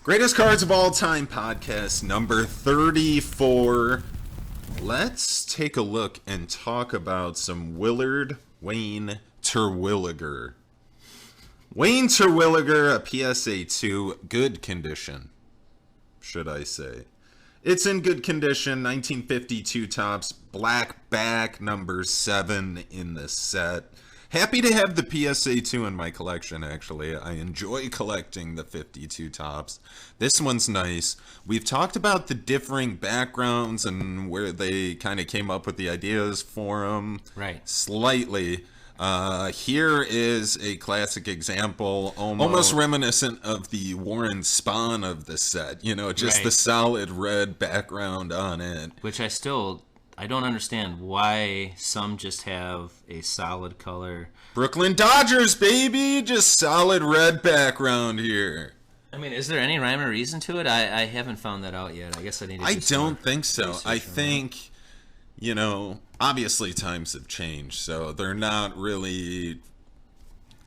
Greatest Cards of All Time podcast number 34. Let's take a look and talk about some Wayne Terwilliger. Wayne Terwilliger, a PSA 2, good condition, should I say. It's in good condition, 1952 tops, black back, number 7 in the set. Happy to have the PSA 2 in my collection, actually. I enjoy collecting the 52 tops. This one's nice. We've talked about the differing backgrounds and where they kind of came up with the ideas for them. Right. Slightly. Here is a classic example, almost reminiscent of the Warren Spahn of the set. You know, just the solid red background on it. Which I don't understand why some just have a solid color. Brooklyn Dodgers, baby! Just solid red background here. I mean, is there any rhyme or reason to it? I haven't found that out yet. I guess I need to I don't think so. I think, you know, obviously times have changed, so they're not really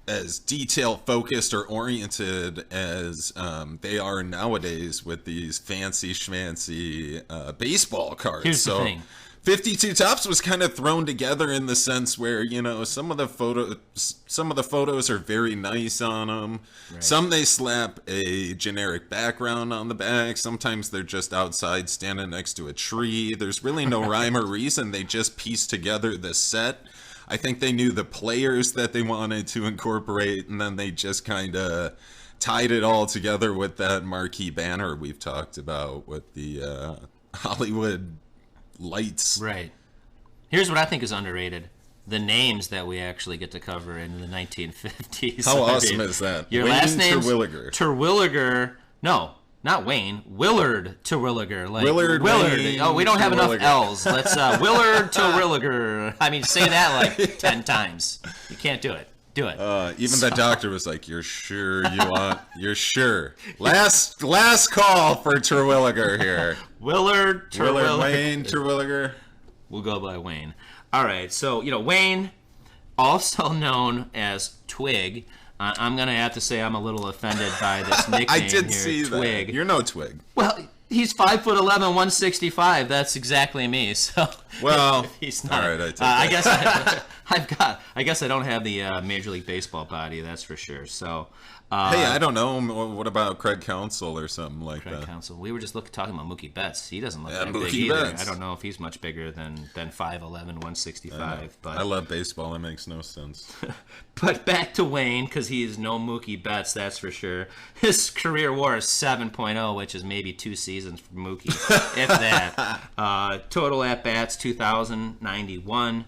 as detail-focused or oriented as they are nowadays with these fancy schmancy baseball cards. Here's the thing. 52 tops was kind of thrown together in the sense where, you know, some of the photos are very nice on them. Right. Some they slap a generic background on the back. Sometimes they're just outside standing next to a tree. There's really no rhyme or reason. They just piece together the set. I think they knew the players that they wanted to incorporate, and then they just kind of tied it all together with that marquee banner we've talked about with the Hollywood lights. Right. Here's what I think is underrated. The names that we actually get to cover in the 1950s. How awesome is that? Your Wayne last name's Terwilliger. Terwilliger. No, not Wayne. Willard Terwilliger. Like Willard. Oh, we don't have enough Terwilliger. L's. Let's Willard Terwilliger. I mean, say that like 10 times. You can't do it. Do it. Even the doctor was like, "You're sure you want? You're sure? Last call for Terwilliger here. Willard Terwilliger. Wayne Terwilliger. We'll go by Wayne. All right. So Wayne, also known as Twig. I'm gonna have to say I'm a little offended by this nickname. I did here, see Twig. that. You're no Twig. Well, he's 5'11", 165. That's exactly me. So well, he's not. All right, I take that. I guess I don't have the Major League Baseball body. That's for sure. So. Hey, I don't know. What about Craig Counsell or something like that? Craig Counsell. We were just talking about Mookie Betts. He doesn't look that Mookie big either. Betts. I don't know if he's much bigger than 5'11", 165. But I love baseball. It makes no sense. But back to Wayne, because he is no Mookie Betts, that's for sure. His career WAR is 7.0, which is maybe 2 seasons for Mookie, if that. Total at-bats, 2,091.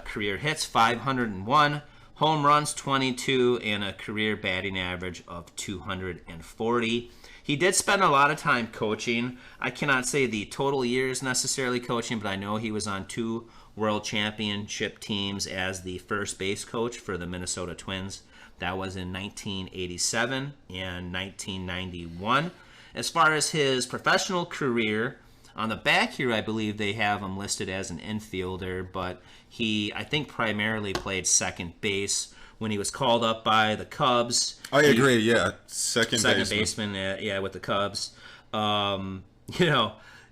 Career hits, 501. Home runs, 22, and a career batting average of 240. He did spend a lot of time coaching. I cannot say the total years necessarily coaching, but I know he was on 2 world championship teams as the first base coach for the Minnesota Twins. That was in 1987 and 1991. As far as his professional career, on the back here, I believe they have him listed as an infielder, but he, I think, primarily played second base when he was called up by the Cubs. I agree, yeah. Second baseman, with the Cubs.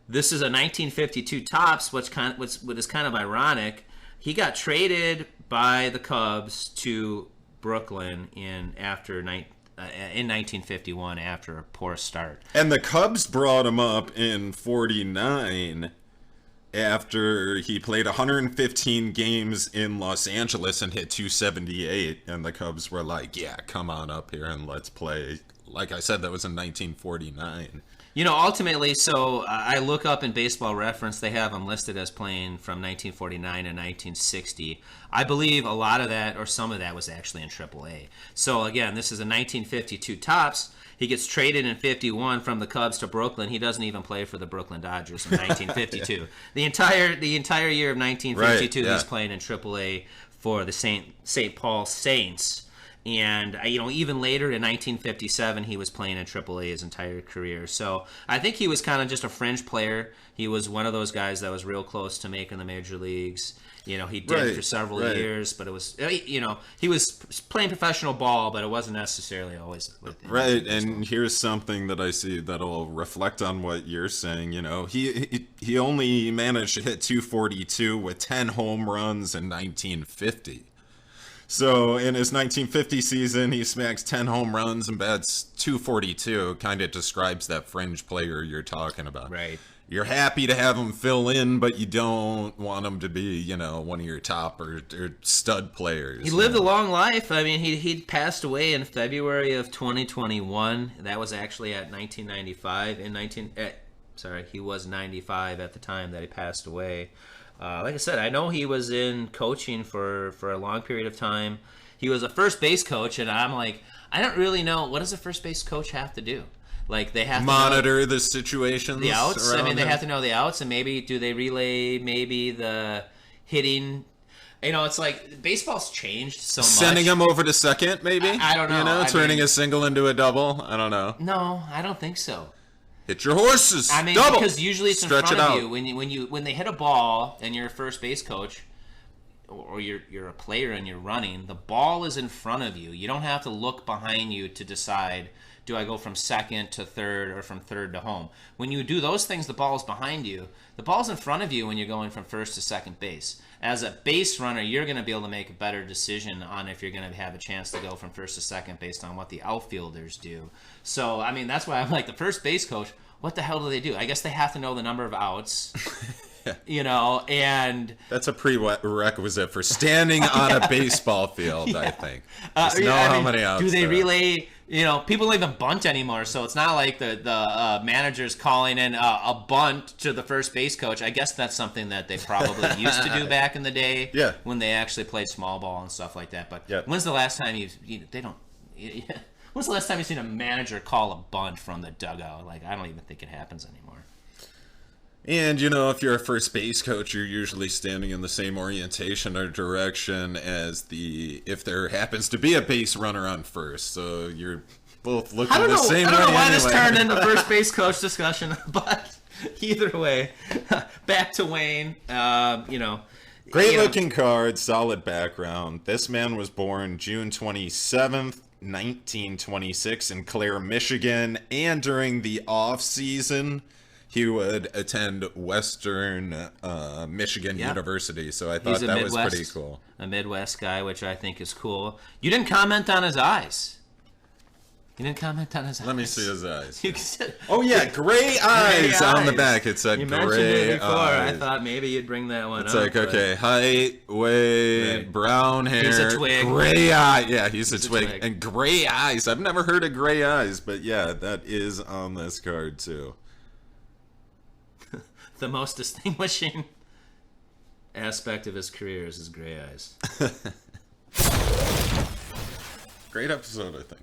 This is a 1952 tops, what is kind of ironic. He got traded by the Cubs to Brooklyn in 1951 after a poor start. And the Cubs brought him up in 49 after he played 115 games in Los Angeles and hit 278. And the Cubs were like, yeah, come on up here and let's play. Like I said, that was in 1949. Ultimately, so I look up in Baseball Reference, they have him listed as playing from 1949 to 1960. I believe a lot of that, or some of that, was actually in AAA. So again, this is a 1952 tops. He gets traded in 51 from the Cubs to Brooklyn. He doesn't even play for the Brooklyn Dodgers in 1952. The entire year of 1952, he's playing in AAA for the St. Paul Saints. And, even later in 1957, he was playing in AAA his entire career. So I think he was kind of just a fringe player. He was one of those guys that was real close to making the major leagues. He did for several years, but it was, he was playing professional ball, but it wasn't necessarily always right. And here's something that I see that'll reflect on what you're saying. He only managed to hit 242 with 10 home runs in 1950. So in his 1950 season, he smacks 10 home runs and bats 242. Kind of describes that fringe player you're talking about. Right. You're happy to have him fill in, but you don't want him to be, one of your top or stud players. He lived a long life. I mean, he passed away in February of 2021. That was actually at 1995. He was 95 at the time that he passed away. Like I said, I know he was in coaching for a long period of time. He was a first base coach, and I'm like, I don't really know, what does a first base coach have to do? Like, they have to monitor the situations, the outs. I mean, they him. have to know the outs, and maybe do they relay maybe the hitting? It's like baseball's changed so much. Sending him over to second, maybe. I don't know. Turning a single into a double. I don't know. No, I don't think so. Hit your horses. I mean, double. Because usually it's Stretch in front it of out. you when they hit a ball and you're a first base coach, or you're a player and you're running. The ball is in front of you. You don't have to look behind you to decide, do I go from second to third or from third to home? When you do those things, the ball's behind you. The ball's in front of you when you're going from first to second base. As a base runner, you're going to be able to make a better decision on if you're going to have a chance to go from first to second based on what the outfielders do. So, I mean, that's why I'm like, the first base coach, what the hell do they do? I guess they have to know the number of outs. And that's a prerequisite for standing on a baseball field, I think. Just know how many outs. Do they relay? People don't even bunt anymore, so it's not like the manager's calling in a bunt to the first base coach. I guess that's something that they probably used to do back in the day, when they actually played small ball and stuff like that. But when's the last time When's the last time you've seen a manager call a bunt from the dugout? Like, I don't even think it happens anymore. And, if you're a first base coach, you're usually standing in the same orientation or direction as if there happens to be a base runner on first. So you're both looking the same way. I don't know why this turned into first base coach discussion, but either way, back to Wayne. Great looking card, solid background. This man was born June 27th, 1926 in Clare, Michigan, and during the off season he would attend Western Michigan University. So I thought that was pretty cool. A Midwest guy, which I think is cool. You didn't comment on his eyes. Let me see his eyes. You said, gray eyes on the back. It said you gray mentioned it before. eyes. I thought maybe you'd bring that one it's up. It's like, okay, height, weight, right. Brown hair, he's a twig. Gray eye. Yeah, he's a twig. And gray eyes. I've never heard of gray eyes, but yeah, that is on this card too. The most distinguishing aspect of his career is his gray eyes. Great episode, I think.